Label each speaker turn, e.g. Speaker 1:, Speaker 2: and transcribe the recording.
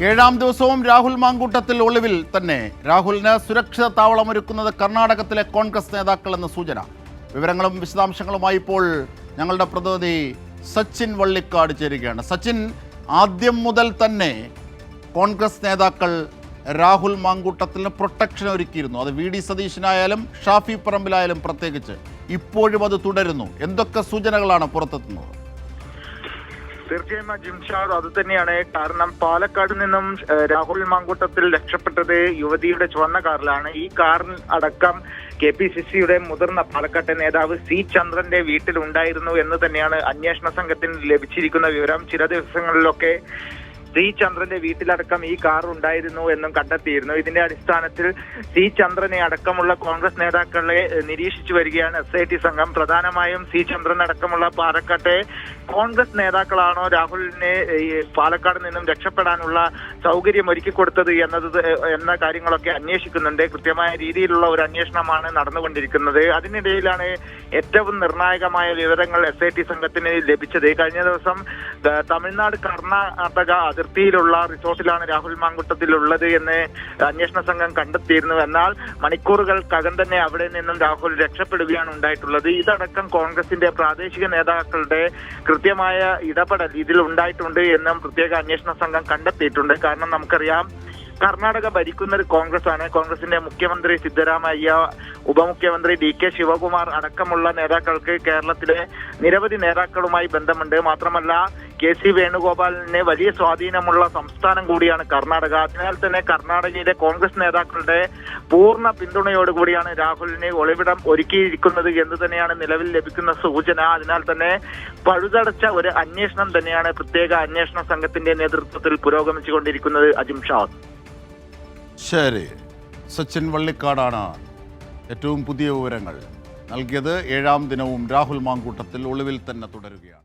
Speaker 1: ഏഴാം ദിവസവും രാഹുൽ മാങ്കൂട്ടത്തിൽ ഒളിവിൽ തന്നെ. രാഹുലിന് സുരക്ഷിത താവളമൊരുക്കുന്നത് കർണാടകത്തിലെ കോൺഗ്രസ് നേതാക്കൾ എന്ന സൂചന. വിവരങ്ങളും വിശദാംശങ്ങളുമായി ഇപ്പോൾ ഞങ്ങളുടെ പ്രതിനിധി സച്ചിൻ വള്ളിക്കാട് ചേരുകയാണ്. സച്ചിൻ, ആദ്യം മുതൽ തന്നെ കോൺഗ്രസ് നേതാക്കൾ രാഹുൽ മാങ്കൂട്ടത്തിന് പ്രൊട്ടക്ഷൻ ഒരുക്കിയിരുന്നു. അത് വി ഡി സതീശനായാലും ഷാഫി പറമ്പിലായാലും പ്രത്യേകിച്ച്. ഇപ്പോഴും അത് തുടരുന്നു. എന്തൊക്കെ സൂചനകളാണ് പുറത്തെത്തുന്നത്?
Speaker 2: തീർച്ചയായും ജിംഷാദ്, അത് തന്നെയാണ്. കാരണം പാലക്കാട് നിന്നും രാഹുൽ മാങ്കൂട്ടത്തിൽ രക്ഷപ്പെട്ടത് യുവതിയുടെ ചുവന്ന കാറിലാണ്. ഈ കാറിൽ അടക്കം KPCCയുടെ മുതിർന്ന പാലക്കാട്ടെ നേതാവ് C ചന്ദ്രന്റെ വീട്ടിലുണ്ടായിരുന്നു എന്ന് തന്നെയാണ് അന്വേഷണ സംഘത്തിന് ലഭിച്ചിരിക്കുന്ന വിവരം. ചില ദിവസങ്ങളിലൊക്കെ C ചന്ദ്രന്റെ വീട്ടിലടക്കം ഈ കാർ ഉണ്ടായിരുന്നു എന്നും കണ്ടെത്തിയിരുന്നു. ഇതിന്റെ അടിസ്ഥാനത്തിൽ C ചന്ദ്രനെ അടക്കമുള്ള കോൺഗ്രസ് നേതാക്കളെ നിരീക്ഷിച്ചു വരികയാണ് SIT സംഘം. പ്രധാനമായും C ചന്ദ്രൻ അടക്കമുള്ള പാലക്കാട്ടെ കോൺഗ്രസ് നേതാക്കളാണോ രാഹുലിനെ പാലക്കാട് നിന്നും രക്ഷപ്പെടാനുള്ള സൗകര്യം ഒരുക്കി കൊടുത്തത് എന്ന കാര്യങ്ങളൊക്കെ അന്വേഷിക്കുന്നുണ്ട്. കൃത്യമായ രീതിയിലുള്ള ഒരു അന്വേഷണമാണ് നടന്നുകൊണ്ടിരിക്കുന്നത്. അതിനിടയിലാണ് ഏറ്റവും നിർണായകമായ വിവരങ്ങൾ SIT സംഘത്തിന് ലഭിച്ചത്. കഴിഞ്ഞ ദിവസം തമിഴ്നാട് കർണാടക അതിർത്തിയിലുള്ള റിസോർട്ടിലാണ് രാഹുൽ മാങ്കൂട്ടത്തിലുള്ളത് എന്ന് അന്വേഷണ സംഘം കണ്ടെത്തിയിരുന്നു. എന്നാൽ മണിക്കൂറുകൾക്കകം തന്നെ അവിടെ നിന്നും രാഹുൽ രക്ഷപ്പെടുകയാണ് ഉണ്ടായിട്ടുള്ളത്. ഇതടക്കം കോൺഗ്രസിന്റെ പ്രാദേശിക നേതാക്കളുടെ കൃത്യമായ ഇടപെടൽ ഇതിൽ ഉണ്ടായിട്ടുണ്ട് എന്നും പ്രത്യേക അന്വേഷണ സംഘം കണ്ടെത്തിയിട്ടുണ്ട്. കാരണം നമുക്കറിയാം, കർണാടക ഭരിക്കുന്നത് കോൺഗ്രസ് ആണ്. കോൺഗ്രസിന്റെ മുഖ്യമന്ത്രി സിദ്ധരാമയ്യ, ഉപമുഖ്യമന്ത്രി DK ശിവകുമാർ അടക്കമുള്ള നേതാക്കൾക്ക് കേരളത്തിലെ നിരവധി നേതാക്കളുമായി ബന്ധമുണ്ട്. മാത്രമല്ല KC വേണുഗോപാലിന് വലിയ സ്വാധീനമുള്ള സംസ്ഥാനം കൂടിയാണ് കർണാടക. അതിനാൽ തന്നെ കർണാടകയിലെ കോൺഗ്രസ് നേതാക്കളുടെ പൂർണ്ണ പിന്തുണയോടുകൂടിയാണ് രാഹുലിന് ഒളിവിടം ഒരുക്കിയിരിക്കുന്നത് എന്ന് തന്നെയാണ് നിലവിൽ ലഭിക്കുന്ന സൂചന. അതിനാൽ തന്നെ പഴുതടച്ച ഒരു അന്വേഷണം തന്നെയാണ് പ്രത്യേക അന്വേഷണ സംഘത്തിന്റെ നേതൃത്വത്തിൽ പുരോഗമിച്ചുകൊണ്ടിരിക്കുന്നത്. അജിംഷാദ്.
Speaker 1: ശരി, സച്ചിൻ വള്ളിക്കാടാണ് ഏറ്റവും പുതിയ വിവരങ്ങൾ നൽകിയത്. ഏഴാം ദിനവും രാഹുൽ മാങ്കൂട്ടത്തിൽ ഒളിവിൽ തന്നെ തുടരുകയാണ്.